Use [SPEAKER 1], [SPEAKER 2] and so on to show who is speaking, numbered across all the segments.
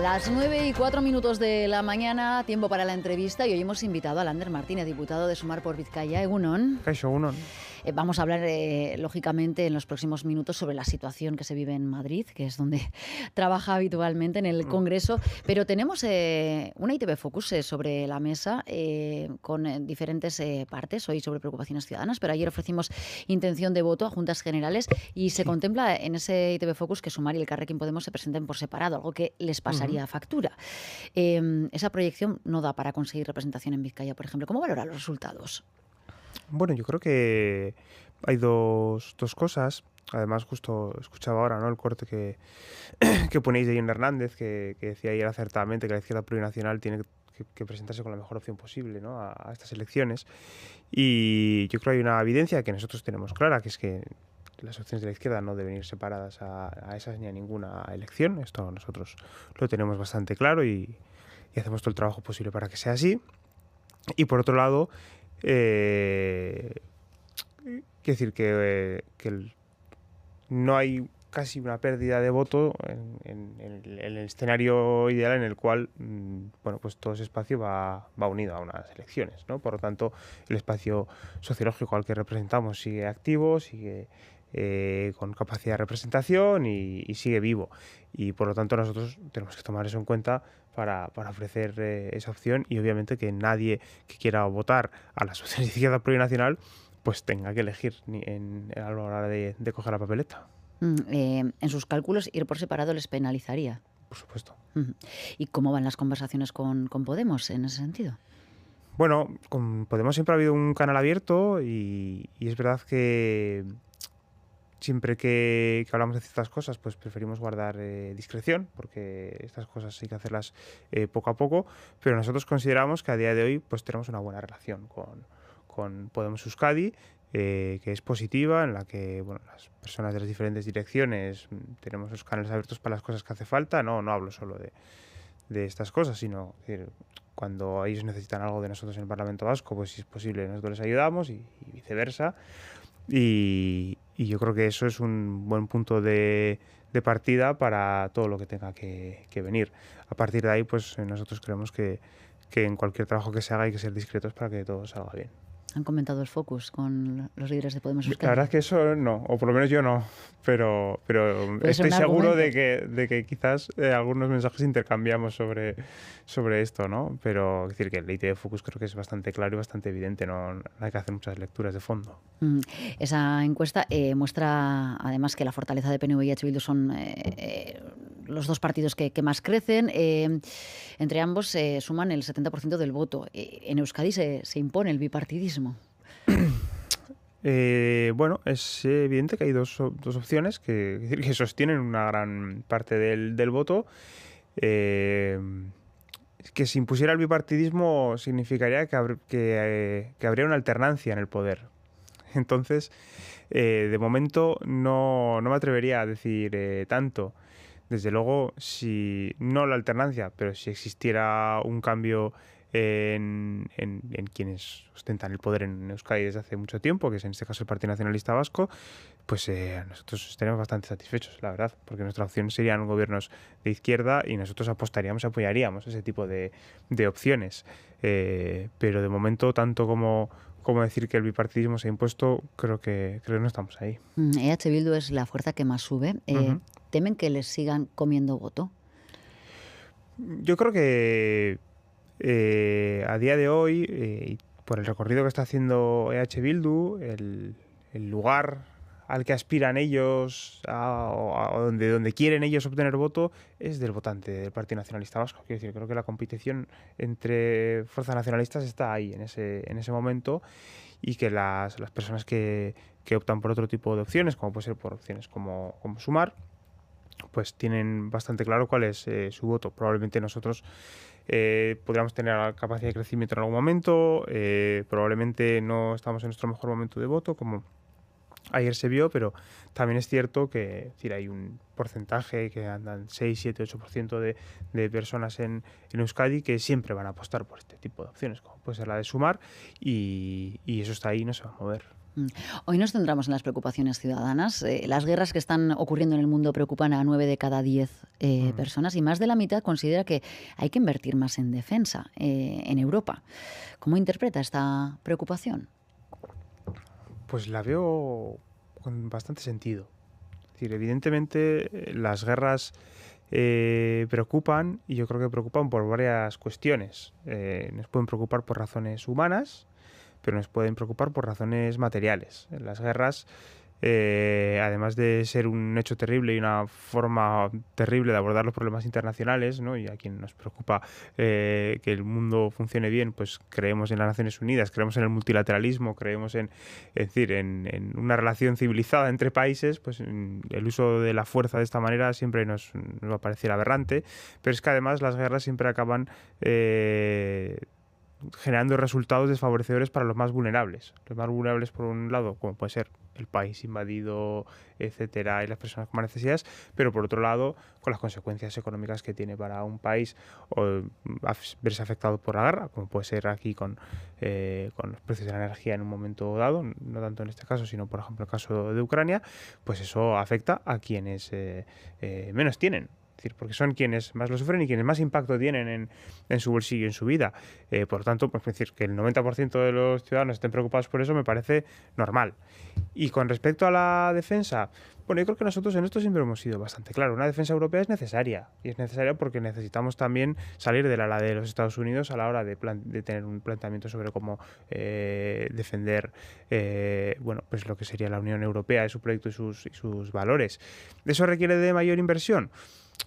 [SPEAKER 1] Las 9:04 de la mañana, tiempo para la entrevista, y hoy hemos invitado a Lander Martínez, diputado de Sumar por Vizcaya. Egunon.
[SPEAKER 2] Kaixo, egunon.
[SPEAKER 1] Vamos a hablar, lógicamente, en los próximos minutos sobre la situación que se vive en Madrid, que es donde trabaja habitualmente en el Congreso. Pero tenemos una ITV Focus sobre la mesa con diferentes partes, hoy sobre preocupaciones ciudadanas, pero ayer ofrecimos intención de voto a Juntas Generales y se contempla en ese ITV Focus que Sumar y el Elkarrekin Podemos se presenten por separado, algo que les pasaría factura. Esa proyección no da para conseguir representación en Vizcaya, por ejemplo. ¿Cómo valora los resultados?
[SPEAKER 2] Bueno, yo creo que hay dos cosas. Además, justo escuchaba ahora, ¿no?, el corte que ponéis de John Hernández, que decía ayer acertadamente que la izquierda plurinacional tiene que presentarse con la mejor opción posible, ¿no?, a estas elecciones. Y yo creo que hay una evidencia que nosotros tenemos clara, que es que las opciones de la izquierda no deben ir separadas a esas ni a ninguna elección. Esto nosotros lo tenemos bastante claro y hacemos todo el trabajo posible para que sea así. Y por otro lado, quiero decir que no hay casi una pérdida de voto en el escenario ideal en el cual bueno, pues todo ese espacio va unido a unas elecciones, ¿no? Por lo tanto, el espacio sociológico al que representamos sigue activo, sigue con capacidad de representación y sigue vivo. Y por lo tanto nosotros tenemos que tomar eso en cuenta para ofrecer esa opción, y obviamente que nadie que quiera votar a las opciones de izquierda plurinacional pues tenga que elegir a la hora de coger la papeleta.
[SPEAKER 1] En sus cálculos, ir por separado les penalizaría.
[SPEAKER 2] Por supuesto.
[SPEAKER 1] ¿Y cómo van las conversaciones con Podemos en ese sentido?
[SPEAKER 2] Bueno, con Podemos siempre ha habido un canal abierto y es verdad que siempre que hablamos de ciertas cosas, pues preferimos guardar discreción, porque estas cosas hay que hacerlas poco a poco, pero nosotros consideramos que a día de hoy pues tenemos una buena relación con Podemos Euskadi, que es positiva, en la que bueno, las personas de las diferentes direcciones tenemos los canales abiertos para las cosas que hace falta. No hablo solo de estas cosas, sino que cuando ellos necesitan algo de nosotros en el Parlamento Vasco, pues si es posible nosotros les ayudamos y viceversa. Y yo creo que eso es un buen punto de partida para todo lo que tenga que venir. A partir de ahí, pues nosotros creemos que en cualquier trabajo que se haga hay que ser discretos para que todo salga bien.
[SPEAKER 1] ¿Han comentado el focus con los líderes de Podemos Euskadi?
[SPEAKER 2] La verdad es que eso no, o por lo menos yo no, pero estoy seguro de que quizás algunos mensajes intercambiamos sobre esto, ¿no? Pero es decir, que el ITV Focus creo que es bastante claro y bastante evidente, no hay que hacer muchas lecturas de fondo.
[SPEAKER 1] Esa encuesta muestra además que la fortaleza de PNV y H. Bildu son los dos partidos que más crecen. Entre ambos suman el 70% del voto. En Euskadi se impone el bipartidismo.
[SPEAKER 2] Bueno, es evidente que hay dos opciones que sostienen una gran parte del voto. Que si impusiera el bipartidismo significaría que habría una alternancia en el poder. Entonces, de momento no me atrevería a decir tanto. Desde luego, si no la alternancia, pero si existiera un cambio en quienes ostentan el poder en Euskadi desde hace mucho tiempo, que es en este caso el Partido Nacionalista Vasco, pues nosotros estaríamos bastante satisfechos, la verdad, porque nuestra opción serían gobiernos de izquierda y nosotros apoyaríamos ese tipo de opciones. Pero de momento, tanto como decir que el bipartidismo se ha impuesto, creo que no estamos ahí.
[SPEAKER 1] EH Bildu es la fuerza que más sube. ¿Temen que les sigan comiendo voto?
[SPEAKER 2] Yo creo que a día de hoy, por el recorrido que está haciendo EH Bildu, el lugar al que aspiran ellos, o donde quieren ellos obtener voto, es del votante del Partido Nacionalista Vasco. Quiero decir, creo que la competición entre fuerzas nacionalistas está ahí, en ese momento, y que las personas que optan por otro tipo de opciones, como puede ser por opciones como Sumar, pues tienen bastante claro cuál es su voto. Probablemente nosotros podríamos tener la capacidad de crecimiento en algún momento, probablemente no estamos en nuestro mejor momento de voto, como ayer se vio, pero también es cierto que es decir, hay un porcentaje que andan 6, 7, 8% de personas en Euskadi que siempre van a apostar por este tipo de opciones, como puede ser la de Sumar, y eso está ahí y no se va a mover.
[SPEAKER 1] Hoy nos centramos en las preocupaciones ciudadanas. Las guerras que están ocurriendo en el mundo preocupan a 9 de cada 10
[SPEAKER 2] Mm.
[SPEAKER 1] personas y más de la mitad considera que hay que invertir más en defensa en Europa. ¿Cómo interpreta esta preocupación?
[SPEAKER 2] Pues la veo con bastante sentido. Es decir, evidentemente las guerras preocupan y yo creo que preocupan por varias cuestiones. Nos pueden preocupar por razones humanas, pero nos pueden preocupar por razones materiales. Las guerras, además de ser un hecho terrible y una forma terrible de abordar los problemas internacionales, ¿no? Y a quien nos preocupa que el mundo funcione bien, pues creemos en las Naciones Unidas, creemos en el multilateralismo, creemos es decir, en una relación civilizada entre países, pues el uso de la fuerza de esta manera siempre nos va a parecer aberrante, pero es que además las guerras siempre acaban generando resultados desfavorecedores para los más vulnerables. Los más vulnerables, por un lado, como puede ser el país invadido, etcétera, y las personas con más necesidades, pero por otro lado, con las consecuencias económicas que tiene para un país o verse afectado por la guerra, como puede ser aquí con los precios de la energía en un momento dado, no tanto en este caso, sino por ejemplo en el caso de Ucrania, pues eso afecta a quienes menos tienen. Es decir, porque son quienes más lo sufren y quienes más impacto tienen en su bolsillo y en su vida. Por lo tanto, pues decir que el 90% de los ciudadanos estén preocupados por eso me parece normal. Y con respecto a la defensa, bueno, yo creo que nosotros en esto siempre hemos sido bastante claros. Una defensa europea es necesaria. Y es necesaria porque necesitamos también salir del ala de los Estados Unidos a la hora de tener un planteamiento sobre cómo defender bueno, pues lo que sería la Unión Europea, su proyecto y sus valores. ¿Eso requiere de mayor inversión?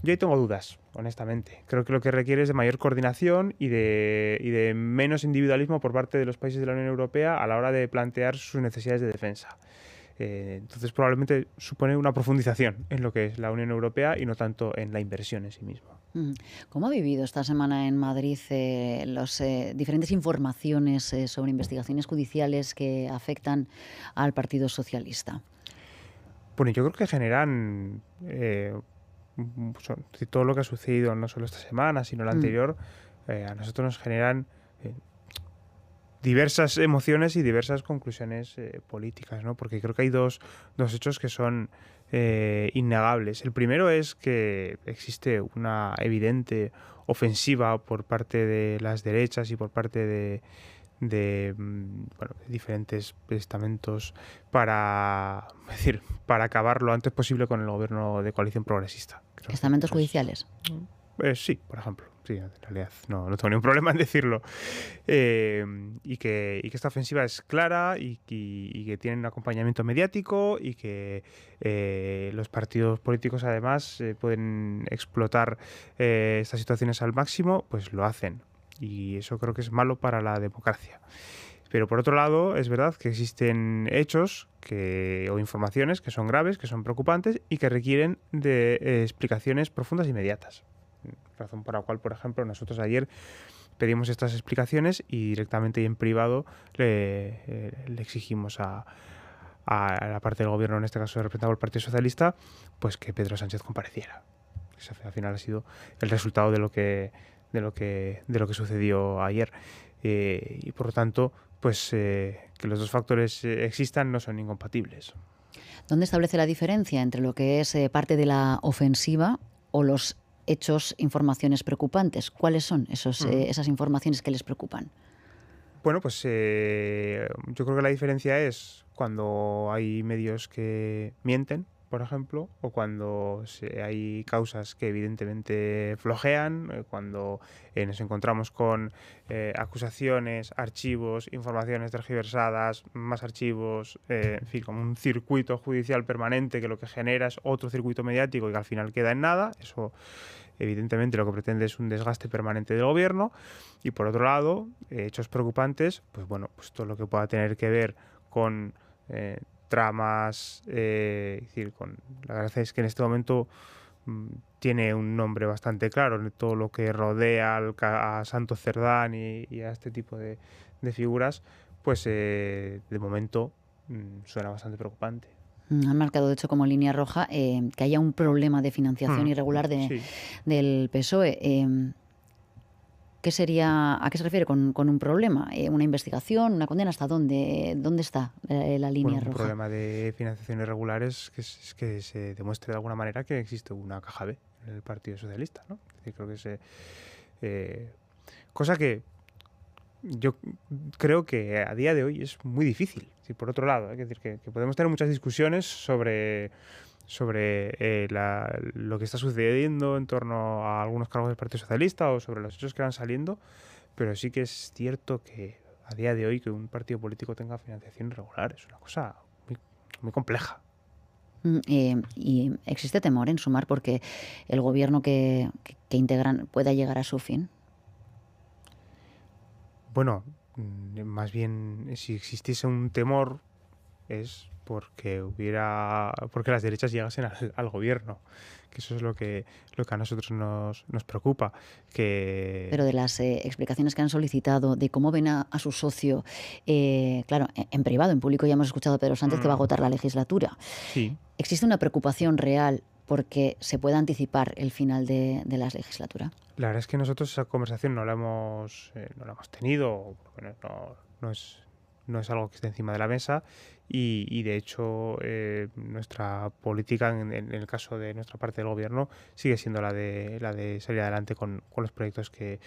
[SPEAKER 2] Yo ahí tengo dudas, honestamente. Creo que lo que requiere es de mayor coordinación y de menos individualismo por parte de los países de la Unión Europea a la hora de plantear sus necesidades de defensa. Entonces probablemente supone una profundización en lo que es la Unión Europea y no tanto en la inversión en sí misma.
[SPEAKER 1] ¿Cómo ha vivido esta semana en Madrid las diferentes informaciones sobre investigaciones judiciales que afectan al Partido Socialista?
[SPEAKER 2] Bueno, yo creo que generan todo lo que ha sucedido no solo esta semana, sino la
[SPEAKER 1] Mm.
[SPEAKER 2] anterior, a nosotros nos generan diversas emociones y diversas conclusiones políticas, ¿no? Porque creo que hay dos hechos que son innegables. El primero es que existe una evidente ofensiva por parte de las derechas y por parte bueno, de diferentes estamentos para, es decir, para acabar lo antes posible con el gobierno de coalición progresista. Creo que
[SPEAKER 1] ¿Estamentos
[SPEAKER 2] eso es,
[SPEAKER 1] judiciales?
[SPEAKER 2] sí, por ejemplo. Sí, en realidad no tengo ningún problema en decirlo. Y que esta ofensiva es clara y que tiene un acompañamiento mediático y que los partidos políticos además pueden explotar estas situaciones al máximo, pues lo hacen. Y eso creo que es malo para la democracia. Pero por otro lado, es verdad que existen hechos o informaciones que son graves, que son preocupantes y que requieren de explicaciones profundas e inmediatas. Razón por la cual, por ejemplo, nosotros ayer pedimos estas explicaciones y directamente y en privado le exigimos a la parte del gobierno, en este caso representado por el Partido Socialista, pues que Pedro Sánchez compareciera. Ese al final ha sido el resultado de lo que sucedió ayer. Y por lo tanto, pues que los dos factores existan no son incompatibles.
[SPEAKER 1] ¿Dónde establece la diferencia entre lo que es parte de la ofensiva o los hechos, informaciones preocupantes? ¿Cuáles son esas informaciones que les preocupan?
[SPEAKER 2] Bueno, pues yo creo que la diferencia es cuando hay medios que mienten, por ejemplo, o cuando hay causas que evidentemente flojean, cuando nos encontramos con acusaciones, archivos, informaciones tergiversadas, más archivos, en fin, como un circuito judicial permanente que lo que genera es otro circuito mediático y que al final queda en nada. Eso evidentemente lo que pretende es un desgaste permanente del gobierno. Y por otro lado, hechos preocupantes, pues bueno, pues todo lo que pueda tener que ver con tramas, es decir, la verdad es que en este momento tiene un nombre bastante claro, todo lo que rodea a Santos Cerdán y a este tipo de figuras, pues de momento suena bastante preocupante.
[SPEAKER 1] Han marcado, de hecho, como línea roja que haya un problema de financiación irregular
[SPEAKER 2] Sí.
[SPEAKER 1] del PSOE. ¿A qué se refiere con un problema? ¿Una investigación, una condena? ¿Hasta dónde está la línea
[SPEAKER 2] Un
[SPEAKER 1] roja?
[SPEAKER 2] problema de financiación irregular es que se demuestre de alguna manera que existe una caja B en el Partido Socialista, ¿no? Es decir, creo que cosa que yo creo que a día de hoy es muy difícil. Sí, por otro lado, es decir, que podemos tener muchas discusiones sobre lo que está sucediendo en torno a algunos cargos del Partido Socialista o sobre los hechos que van saliendo, pero sí que es cierto que a día de hoy que un partido político tenga financiación irregular es una cosa muy, muy compleja.
[SPEAKER 1] Y existe temor en Sumar porque el gobierno que integran pueda llegar a su fin.
[SPEAKER 2] Bueno, más bien si existiese un temor es porque las derechas llegasen al gobierno, que eso es lo que a nosotros nos preocupa.
[SPEAKER 1] Pero de las explicaciones que han solicitado, de cómo ven a su socio, claro, en privado, en público ya hemos escuchado a Pedro Sánchez que va a agotar la legislatura.
[SPEAKER 2] Sí.
[SPEAKER 1] ¿Existe una preocupación real porque se pueda anticipar el final de la legislatura?
[SPEAKER 2] La verdad es que nosotros esa conversación no la hemos tenido, bueno, no es algo que esté encima de la mesa y de hecho nuestra política en el caso de nuestra parte del gobierno sigue siendo la de salir adelante con los proyectos que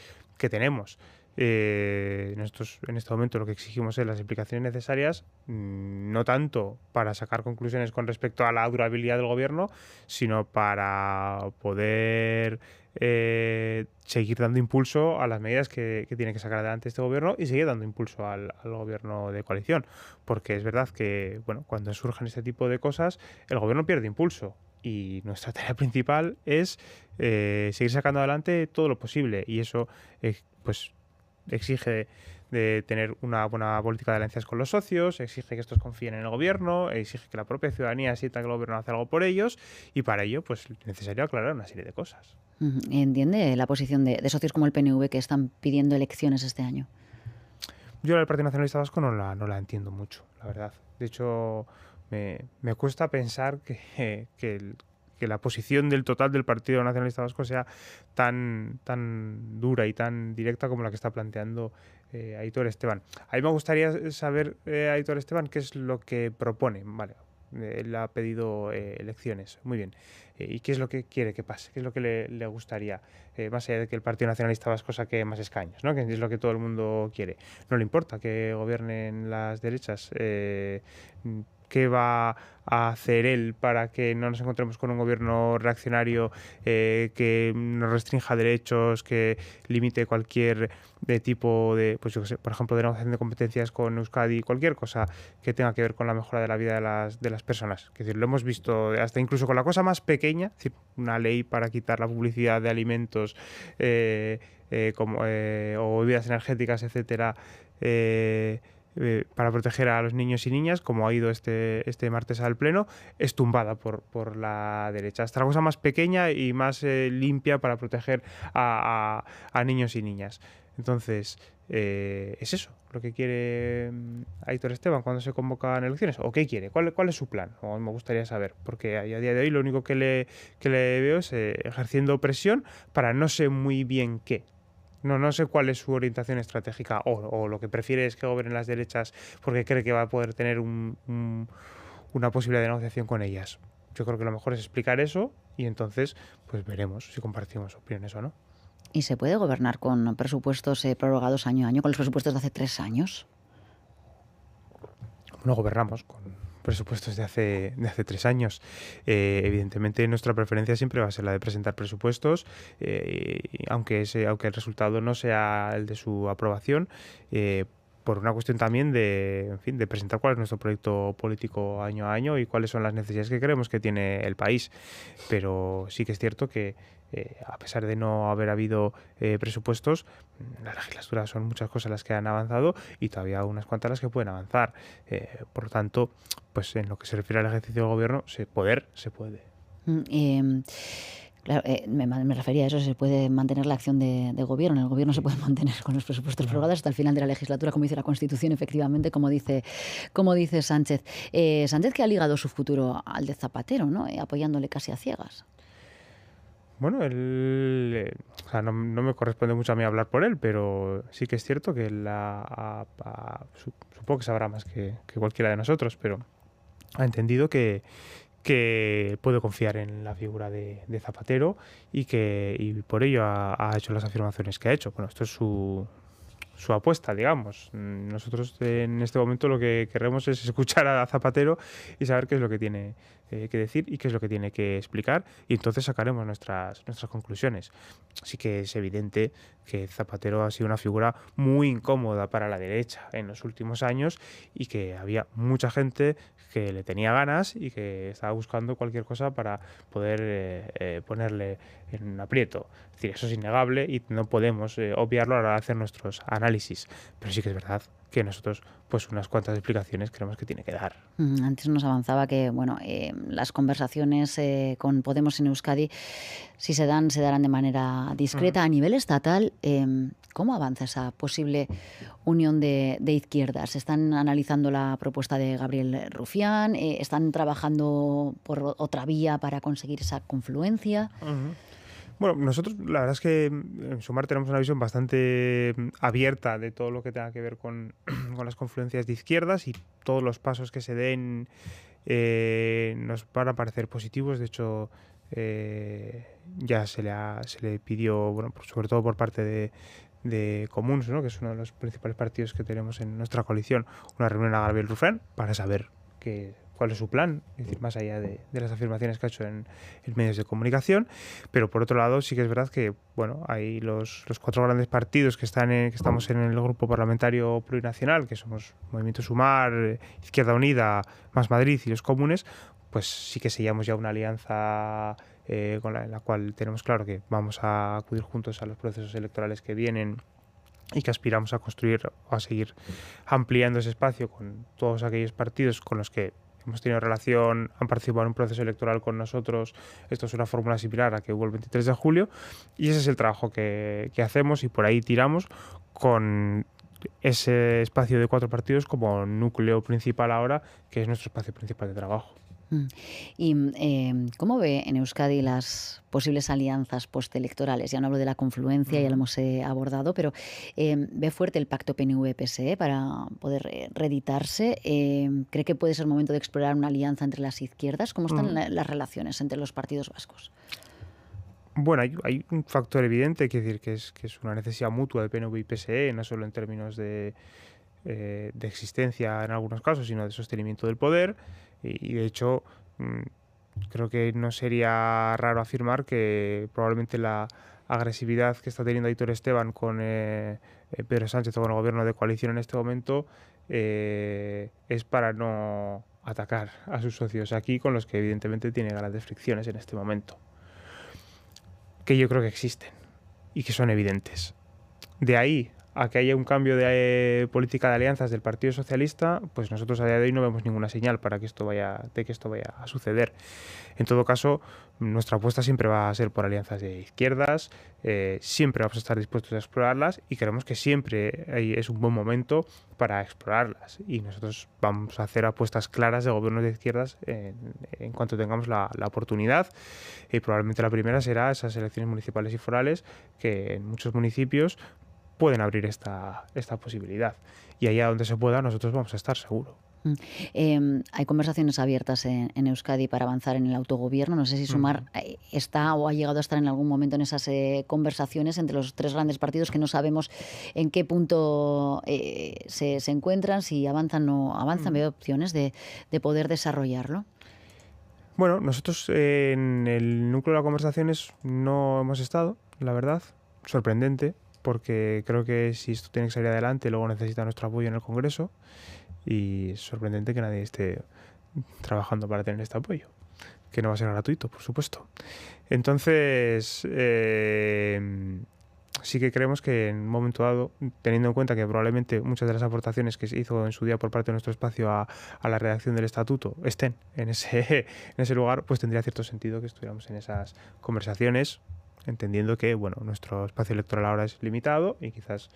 [SPEAKER 2] tenemos. Nosotros en este momento lo que exigimos es las explicaciones necesarias, no tanto para sacar conclusiones con respecto a la durabilidad del gobierno, sino para poder seguir dando impulso a las medidas que tiene que sacar adelante este gobierno y seguir dando impulso al gobierno de coalición. Porque es verdad que cuando surgen este tipo de cosas, el gobierno pierde impulso. Y nuestra tarea principal es seguir sacando adelante todo lo posible. Y eso pues exige de tener una buena política de alianzas con los socios, exige que estos confíen en el gobierno, exige que la propia ciudadanía sienta que el gobierno hace algo por ellos y para ello pues es necesario aclarar una serie de cosas.
[SPEAKER 1] ¿Entiende la posición de socios como el PNV que están pidiendo elecciones este año?
[SPEAKER 2] Yo el Partido Nacionalista Vasco no la entiendo mucho, la verdad. De hecho, me cuesta pensar que la posición del total del Partido Nacionalista Vasco sea tan dura y tan directa como la que está planteando Aitor Esteban. A mí me gustaría saber, Aitor Esteban, qué es lo que propone. Vale, él ha pedido elecciones, muy bien. ¿Y qué es lo que quiere que pase? ¿Qué es lo que le gustaría? Más allá de que el Partido Nacionalista Vasco saque más escaños, ¿no? Que es lo que todo el mundo quiere. No le importa que gobiernen las derechas. ¿Qué va a hacer él para que no nos encontremos con un gobierno reaccionario que nos restrinja derechos, que limite cualquier tipo de, pues yo qué sé, por ejemplo, de negociación de competencias con Euskadi, cualquier cosa que tenga que ver con la mejora de la vida de las personas? Es decir, lo hemos visto hasta incluso con la cosa más pequeña, es decir, una ley para quitar la publicidad de alimentos o bebidas energéticas, etcétera, para proteger a los niños y niñas, como ha ido este martes al Pleno, es tumbada por la derecha. Hasta la cosa más pequeña y más limpia para proteger a niños y niñas. Entonces, ¿es eso lo que quiere Aitor Esteban cuando se convocan elecciones? ¿O qué quiere? ¿Cuál es su plan? O me gustaría saber, porque a día de hoy lo único que le veo es ejerciendo presión para no sé muy bien qué. No sé cuál es su orientación estratégica o lo que prefiere es que gobiernen las derechas porque cree que va a poder tener una posibilidad de negociación con ellas. Yo creo que lo mejor es explicar eso y entonces pues veremos si compartimos opiniones o no.
[SPEAKER 1] ¿Y se puede gobernar con presupuestos prorrogados año a año, con los presupuestos de hace 3 años?
[SPEAKER 2] No gobernamos con presupuestos de hace 3 años. Evidentemente nuestra preferencia siempre va a ser la de presentar presupuestos, aunque el resultado no sea el de su aprobación, por una cuestión también de presentar cuál es nuestro proyecto político año a año y cuáles son las necesidades que creemos que tiene el país. Pero sí que es cierto que a pesar de no haber habido presupuestos, la legislatura son muchas cosas las que han avanzado y todavía unas cuantas las que pueden avanzar. Por lo tanto, pues en lo que se refiere al ejercicio del gobierno, se puede.
[SPEAKER 1] Claro, me refería a eso, se puede mantener la acción de gobierno. El gobierno se puede mantener con los presupuestos prorrogados hasta el final de la legislatura, como dice la Constitución, efectivamente, como dice Sánchez. Sánchez que ha ligado su futuro al de Zapatero, ¿no? Apoyándole casi a ciegas.
[SPEAKER 2] Bueno, o sea, no me corresponde mucho a mí hablar por él, pero sí que es cierto que supongo que sabrá más que cualquiera de nosotros, pero ha entendido que puede confiar en la figura de Zapatero y por ello ha hecho las afirmaciones que ha hecho. Bueno, esto es su apuesta, digamos. Nosotros en este momento lo que queremos es escuchar a Zapatero y saber qué es lo que tiene que decir y qué es lo que tiene que explicar, y entonces sacaremos nuestras conclusiones. Sí que es evidente que Zapatero ha sido una figura muy incómoda para la derecha en los últimos años y que había mucha gente que le tenía ganas y que estaba buscando cualquier cosa para poder ponerle en un aprieto. Es decir, eso es innegable y no podemos obviarlo a la hora de hacer nuestros análisis. Pero sí que es verdad que nosotros, pues unas cuantas explicaciones creemos que tiene que dar.
[SPEAKER 1] Antes nos avanzaba que bueno, las conversaciones con Podemos en Euskadi, si se dan, se darán de manera discreta. A nivel estatal, ¿cómo avanza esa posible unión de izquierdas? ¿Están analizando la propuesta de Gabriel Rufián? ¿Están trabajando por otra vía para conseguir esa confluencia?
[SPEAKER 2] Bueno, nosotros la verdad es que en Sumar tenemos una visión bastante abierta de todo lo que tenga que ver con, con las confluencias de izquierdas, y todos los pasos que se den nos van a parecer positivos. De hecho, ya se le pidió, bueno, sobre todo por parte de Comuns, ¿no?, que es uno de los principales partidos que tenemos en nuestra coalición, una reunión a Gabriel Rufián para saber cuál es su plan, es decir, más allá de las afirmaciones que ha hecho en medios de comunicación. Pero por otro lado, sí que es verdad que bueno, hay los cuatro grandes partidos que estamos en el grupo parlamentario plurinacional, que somos Movimiento Sumar, Izquierda Unida, Más Madrid y los Comunes. Pues sí que sellamos ya una alianza en la cual tenemos claro que vamos a acudir juntos a los procesos electorales que vienen y que aspiramos a construir o a seguir ampliando ese espacio con todos aquellos partidos con los que hemos tenido relación, han participado en un proceso electoral con nosotros. Esto es una fórmula similar a que hubo el 23 de julio, y ese es el trabajo que hacemos, y por ahí tiramos con ese espacio de cuatro partidos como núcleo principal ahora, que es nuestro espacio principal de trabajo.
[SPEAKER 1] ¿Y cómo ve en Euskadi las posibles alianzas postelectorales? Ya no hablo de la confluencia, ya lo hemos abordado, pero ¿ve fuerte el pacto PNV-PSE para poder reeditarse? ¿Cree que puede ser momento de explorar una alianza entre las izquierdas? ¿Cómo están las relaciones entre los partidos vascos?
[SPEAKER 2] Bueno, hay un factor evidente, que decir, que es una necesidad mutua de PNV y PSE, no solo en términos de existencia en algunos casos, sino de sostenimiento del poder. Y de hecho, creo que no sería raro afirmar que probablemente la agresividad que está teniendo Aitor Esteban con Pedro Sánchez o con el gobierno de coalición en este momento es para no atacar a sus socios aquí, con los que evidentemente tiene grandes fricciones en este momento, que yo creo que existen y que son evidentes. De ahí a que haya un cambio de política de alianzas del Partido Socialista, pues nosotros a día de hoy no vemos ninguna señal de que esto vaya a suceder. En todo caso, nuestra apuesta siempre va a ser por alianzas de izquierdas, siempre vamos a estar dispuestos a explorarlas, y creemos que siempre es un buen momento para explorarlas, y nosotros vamos a hacer apuestas claras de gobiernos de izquierdas en cuanto tengamos la oportunidad. Y probablemente la primera será esas elecciones municipales y forales, que en muchos municipios pueden abrir esta posibilidad. Y allá donde se pueda, nosotros vamos a estar, seguro.
[SPEAKER 1] Hay conversaciones abiertas en Euskadi para avanzar en el autogobierno. No sé si Sumar está o ha llegado a estar en algún momento en esas conversaciones entre los tres grandes partidos, que no sabemos en qué punto se encuentran, si avanzan o no avanzan. Veo opciones de poder desarrollarlo.
[SPEAKER 2] Bueno, nosotros en el núcleo de las conversaciones no hemos estado, la verdad. Sorprendente, porque creo que si esto tiene que salir adelante, luego necesita nuestro apoyo en el Congreso, y es sorprendente que nadie esté trabajando para tener este apoyo, que no va a ser gratuito, por supuesto. Entonces, sí que creemos que en un momento dado, teniendo en cuenta que probablemente muchas de las aportaciones que se hizo en su día por parte de nuestro espacio a la redacción del estatuto estén en ese lugar, pues tendría cierto sentido que estuviéramos en esas conversaciones, entendiendo que bueno, nuestro espacio electoral ahora es limitado y quizás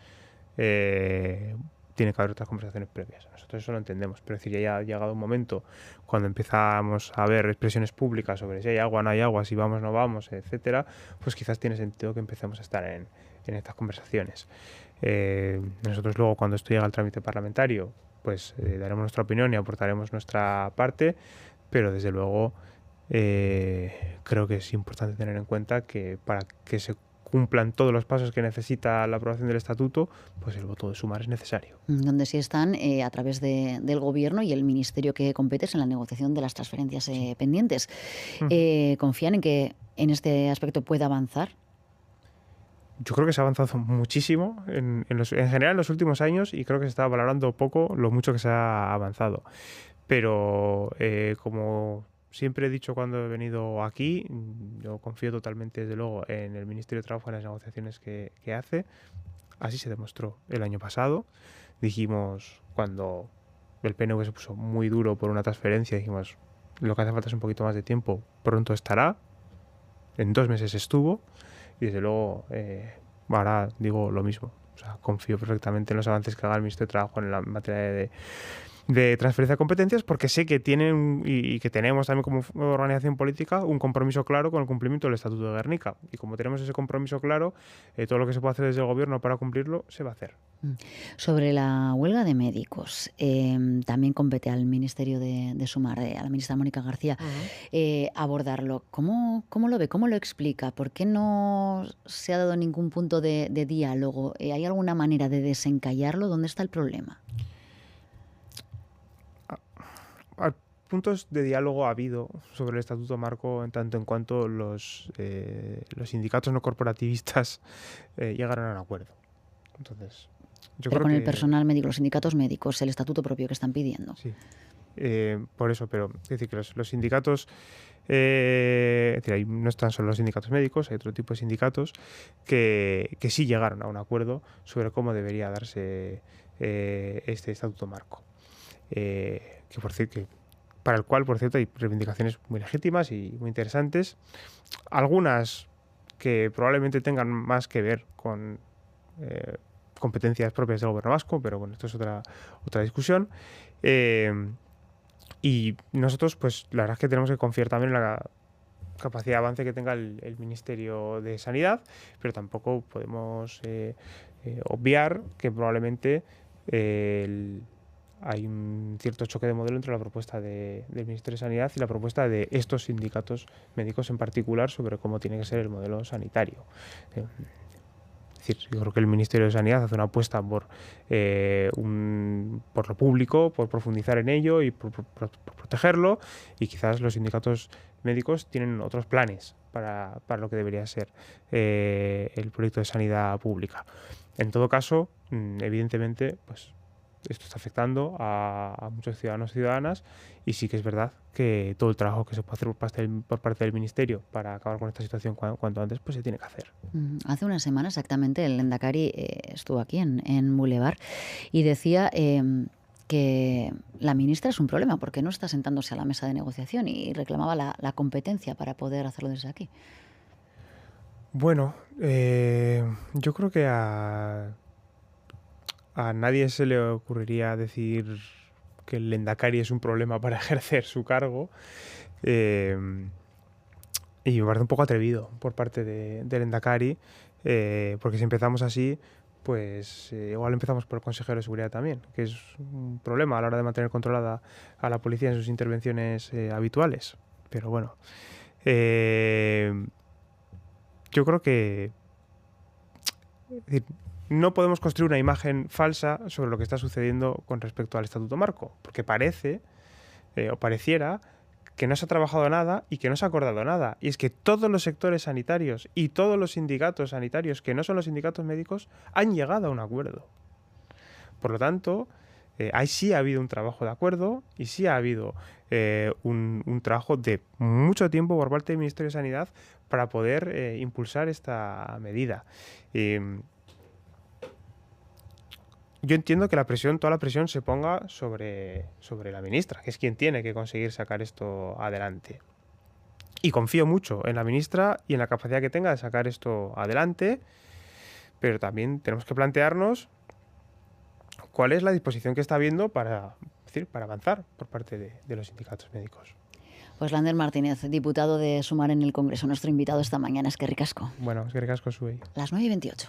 [SPEAKER 2] tiene que haber otras conversaciones previas. Nosotros eso lo entendemos, pero es decir, ya ha llegado un momento cuando empezamos a ver expresiones públicas sobre si hay agua, no hay agua, si vamos, no vamos, etcétera, pues quizás tiene sentido que empecemos a estar en estas conversaciones. Nosotros luego, cuando esto llega al trámite parlamentario, pues daremos nuestra opinión y aportaremos nuestra parte, pero desde luego creo que es importante tener en cuenta que para que se cumplan todos los pasos que necesita la aprobación del estatuto, pues el voto de Sumar es necesario.
[SPEAKER 1] Donde sí están a través del Gobierno y el Ministerio que compete en la negociación de las transferencias pendientes. ¿Confían en que en este aspecto pueda avanzar?
[SPEAKER 2] Yo creo que se ha avanzado muchísimo en general en los últimos años, y creo que se está valorando poco lo mucho que se ha avanzado. Pero como siempre he dicho cuando he venido aquí, yo confío totalmente, desde luego, en el Ministerio de Trabajo, en las negociaciones que hace. Así se demostró el año pasado. Dijimos, cuando el PNV se puso muy duro por una transferencia, dijimos, lo que hace falta es un poquito más de tiempo, pronto estará. En 2 meses estuvo, y desde luego ahora digo lo mismo. O sea, confío perfectamente en los avances que haga el Ministerio de Trabajo en la materia de transferencia de competencias, porque sé que tienen y que tenemos también como organización política un compromiso claro con el cumplimiento del Estatuto de Gernika. Y como tenemos ese compromiso claro, todo lo que se puede hacer desde el Gobierno para cumplirlo se va a hacer.
[SPEAKER 1] Sobre la huelga de médicos, también compete al Ministerio de Sumar, a la ministra Mónica García, abordarlo. ¿Cómo lo ve? ¿Cómo lo explica? ¿Por qué no se ha dado ningún punto de diálogo? ¿Hay alguna manera de desencallarlo? ¿Dónde está el problema?
[SPEAKER 2] Puntos de diálogo ha habido sobre el Estatuto Marco en tanto en cuanto los sindicatos no corporativistas llegaron a un acuerdo. Entonces, yo
[SPEAKER 1] Pero
[SPEAKER 2] creo
[SPEAKER 1] con
[SPEAKER 2] que
[SPEAKER 1] el personal médico, los sindicatos médicos, el estatuto propio que están pidiendo.
[SPEAKER 2] sí, por eso, pero es decir, que los sindicatos, es decir, no están solo los sindicatos médicos, hay otro tipo de sindicatos que sí llegaron a un acuerdo sobre cómo debería darse este Estatuto Marco. Que por cierto, para el cual, por cierto, hay reivindicaciones muy legítimas y muy interesantes. Algunas que probablemente tengan más que ver con competencias propias del Gobierno vasco, pero bueno, esto es otra discusión. Y nosotros, pues la verdad es que tenemos que confiar también en la capacidad de avance que tenga el Ministerio de Sanidad, pero tampoco podemos obviar que probablemente hay un cierto choque de modelo entre la propuesta del Ministerio de Sanidad y la propuesta de estos sindicatos médicos en particular sobre cómo tiene que ser el modelo sanitario. Es decir, yo creo que el Ministerio de Sanidad hace una apuesta por lo público, por profundizar en ello y por protegerlo, y quizás los sindicatos médicos tienen otros planes para lo que debería ser el proyecto de sanidad pública. En todo caso, evidentemente, pues esto está afectando a muchos ciudadanos y ciudadanas, y sí que es verdad que todo el trabajo que se puede hacer por parte del Ministerio para acabar con esta situación cuanto antes, pues se tiene que hacer.
[SPEAKER 1] Hace una semana exactamente el Lehendakari estuvo aquí en Boulevard y decía que la ministra es un problema porque no está sentándose a la mesa de negociación, y reclamaba la competencia para poder hacerlo desde aquí.
[SPEAKER 2] Bueno, yo creo que a nadie se le ocurriría decir que el Lehendakari es un problema para ejercer su cargo, y me parece un poco atrevido por parte del Lehendakari, porque si empezamos así, pues igual empezamos por el consejero de seguridad también, que es un problema a la hora de mantener controlada a la policía en sus intervenciones habituales. Pero bueno, yo creo que no podemos construir una imagen falsa sobre lo que está sucediendo con respecto al Estatuto Marco, porque parece, o pareciera, que no se ha trabajado nada y que no se ha acordado nada. Y es que todos los sectores sanitarios y todos los sindicatos sanitarios, que no son los sindicatos médicos, han llegado a un acuerdo. Por lo tanto, ahí sí ha habido un trabajo de acuerdo, y sí ha habido un trabajo de mucho tiempo por parte del Ministerio de Sanidad para poder impulsar esta medida. Yo entiendo que toda la presión se ponga sobre la ministra, que es quien tiene que conseguir sacar esto adelante. Y confío mucho en la ministra y en la capacidad que tenga de sacar esto adelante, pero también tenemos que plantearnos cuál es la disposición que está habiendo para avanzar por parte de los sindicatos médicos.
[SPEAKER 1] Pues Lander Martínez, diputado de Sumar en el Congreso, nuestro invitado esta mañana. Es que ricasco.
[SPEAKER 2] Bueno, es que ricasco sube.
[SPEAKER 1] Las 9:28.